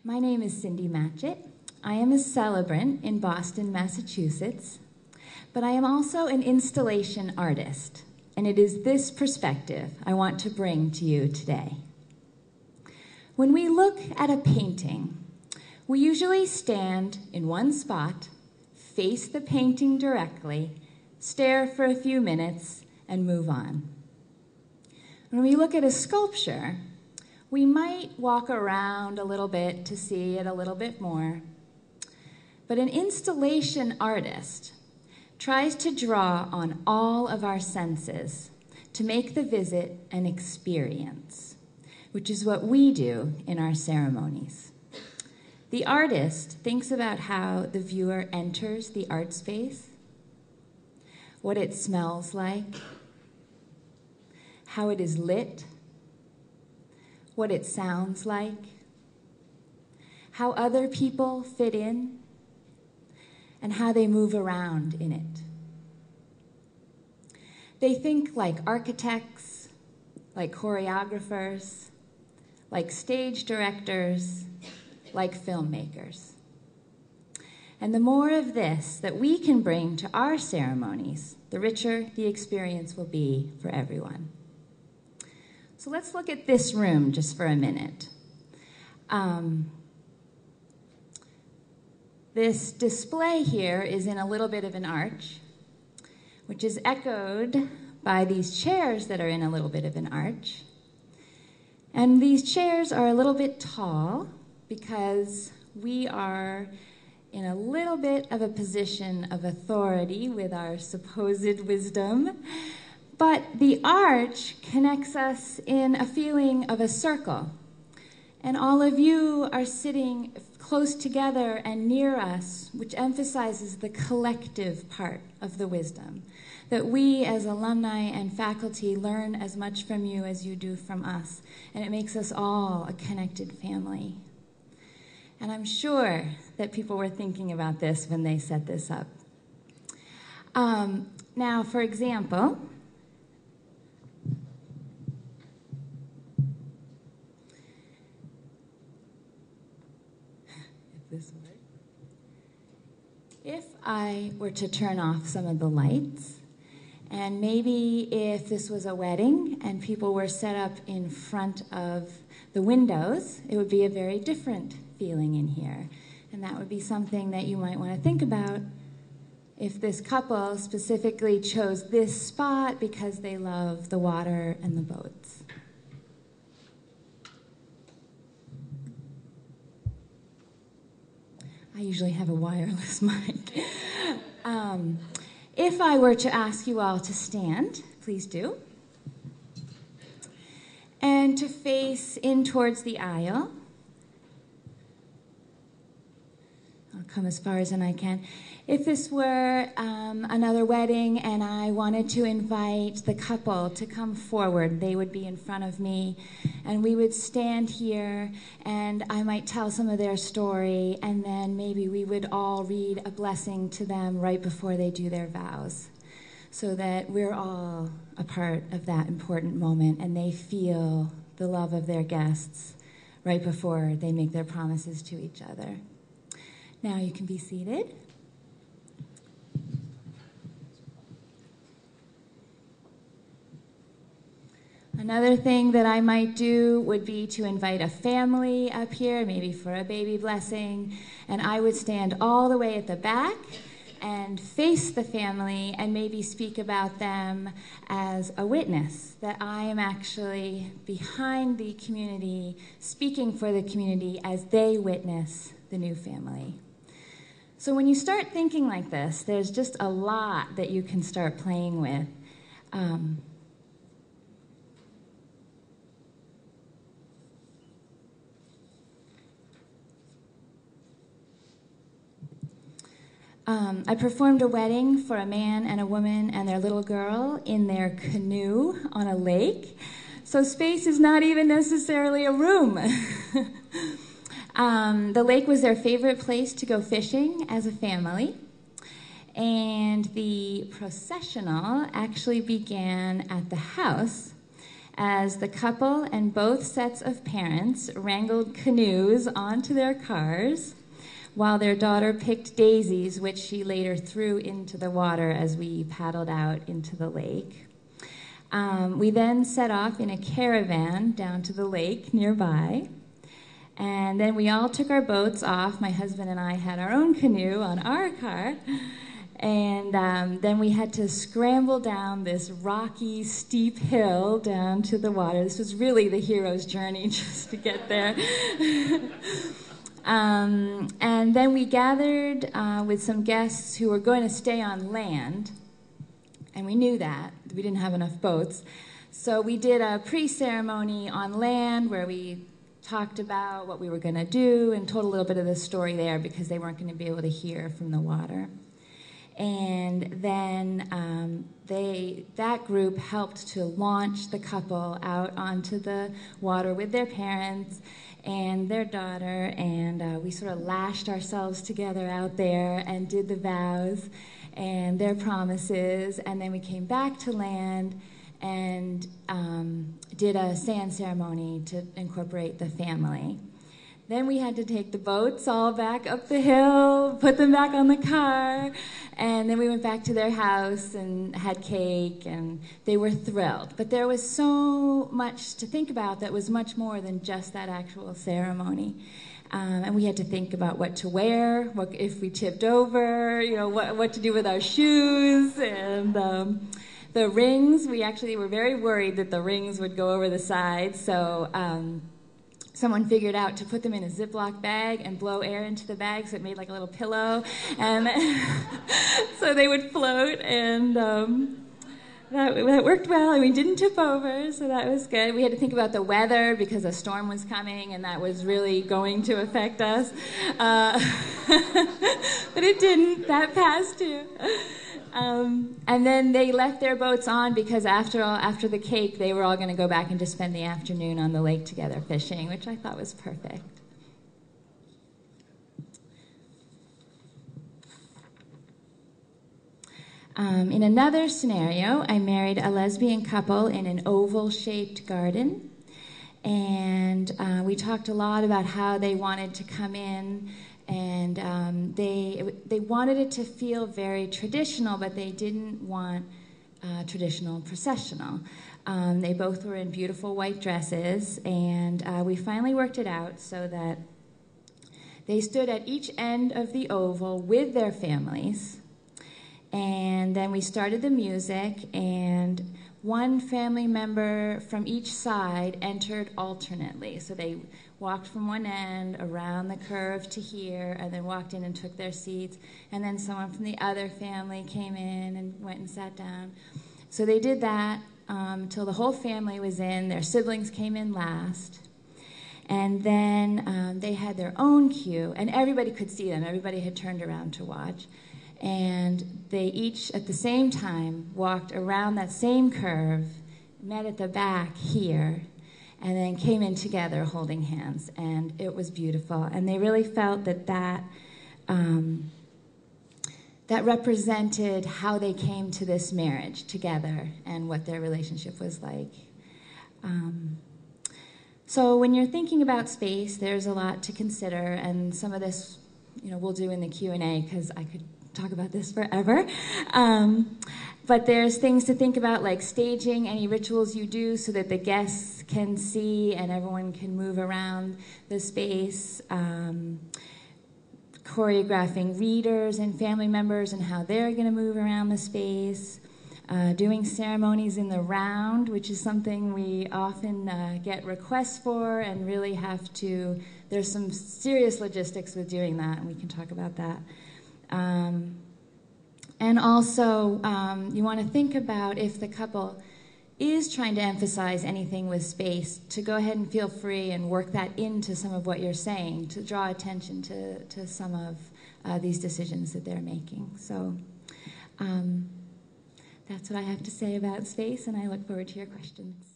My name is Cindy Machett. I am a celebrant in Boston, Massachusetts, but I am also an installation artist, and it is this perspective I want to bring to you today. When we look at a painting, we usually stand in one spot, face the painting directly, stare for a few minutes, and move on. When we look at a sculpture, we might walk around a little bit to see it a little bit more. But an installation artist tries to draw on all of our senses to make the visit an experience, which is what we do in our ceremonies. The artist thinks about how the viewer enters the art space, what it smells like, how it is lit, what it sounds like, how other people fit in, and how they move around in it. They think like architects, like choreographers, like stage directors, like filmmakers. And the more of this that we can bring to our ceremonies, the richer the experience will be for everyone. So let's look at this room just for a minute. This display here is in a little bit of an arch, which is echoed by these chairs that are in a little bit of an arch. And these chairs are a little bit tall because we are in a little bit of a position of authority with our supposed wisdom. But the arch connects us in a feeling of a circle. And all of you are sitting close together and near us, which emphasizes the collective part of the wisdom, that we as alumni and faculty learn as much from you as you do from us. And it makes us all a connected family. And I'm sure that people were thinking about this when they set this up. Now, for example, if I were to turn off some of the lights, and maybe if this was a wedding and people were set up in front of the windows, it would be a very different feeling in here. And that would be something that you might want to think about if this couple specifically chose this spot because they love the water and the boats. I usually have a wireless mic. If I were to ask you all to stand, please do, and to face in towards the aisle. I'll come as far as I can. If this were another wedding and I wanted to invite the couple to come forward, they would be in front of me and we would stand here and I might tell some of their story and then maybe we would all read a blessing to them right before they do their vows so that we're all a part of that important moment and they feel the love of their guests right before they make their promises to each other. Now you can be seated. Another thing that I might do would be to invite a family up here, maybe for a baby blessing, and I would stand all the way at the back and face the family and maybe speak about them as a witness, that I am actually behind the community, speaking for the community as they witness the new family. So when you start thinking like this, there's just a lot that you can start playing with. I performed a wedding for a man and a woman and their little girl in their canoe on a lake. So space is not even necessarily a room. The lake was their favorite place to go fishing as a family. And the processional actually began at the house as the couple and both sets of parents wrangled canoes onto their cars while their daughter picked daisies, which she later threw into the water as we paddled out into the lake. We then set off in a caravan down to the lake nearby. And then we all took our boats off. My husband and I had our own canoe on our car. And then we had to scramble down this rocky, steep hill down to the water. This was really the hero's journey just to get there. And then we gathered with some guests who were going to stay on land. And we knew that. We didn't have enough boats. So we did a pre-ceremony on land where we talked about what we were going to do and told a little bit of the story there because they weren't going to be able to hear from the water. And then that group helped to launch the couple out onto the water with their parents and their daughter, and we sort of lashed ourselves together out there and did the vows and their promises, and then we came back to land and did a sand ceremony to incorporate the family. Then we had to take the boats all back up the hill, put them back on the car, and then we went back to their house and had cake, and they were thrilled. But there was so much to think about that was much more than just that actual ceremony. And we had to think about what to wear, what if we tipped over, what to do with our shoes, and the rings. We actually were very worried that the rings would go over the sides, so someone figured out to put them in a Ziploc bag and blow air into the bag so it made like a little pillow, and so they would float, and that worked well, and we didn't tip over, so that was good. We had to think about the weather because a storm was coming, and that was really going to affect us. But it didn't. That passed too. And then they left their boats on because after the cake, they were all going to go back and just spend the afternoon on the lake together fishing, which I thought was perfect. In another scenario, I married a lesbian couple in an oval-shaped garden, and we talked a lot about how they wanted to come in, and they wanted it to feel very traditional, but they didn't want traditional processional. They both were in beautiful white dresses, and we finally worked it out so that they stood at each end of the oval with their families. And then we started the music, and one family member from each side entered alternately. So they walked from one end around the curve to here, and then walked in and took their seats. And then someone from the other family came in and went and sat down. So they did that until the whole family was in. Their siblings came in last. And then they had their own queue, and everybody could see them. Everybody had turned around to watch. And they each, at the same time, walked around that same curve, met at the back here, and then came in together holding hands. And it was beautiful. And they really felt that represented how they came to this marriage together and what their relationship was like. So when you're thinking about space, there's a lot to consider, and some of this, we'll do in the Q&A, because I could talk about this forever. But there's things to think about, like staging any rituals you do so that the guests can see and everyone can move around the space. Choreographing readers and family members and how they're going to move around the space. Doing ceremonies in the round, which is something we often get requests for and really have to, there's some serious logistics with doing that, and we can talk about that. And also, you want to think about if the couple is trying to emphasize anything with space, to go ahead and feel free and work that into some of what you're saying, to draw attention to some of these decisions that they're making. So that's what I have to say about space, and I look forward to your questions.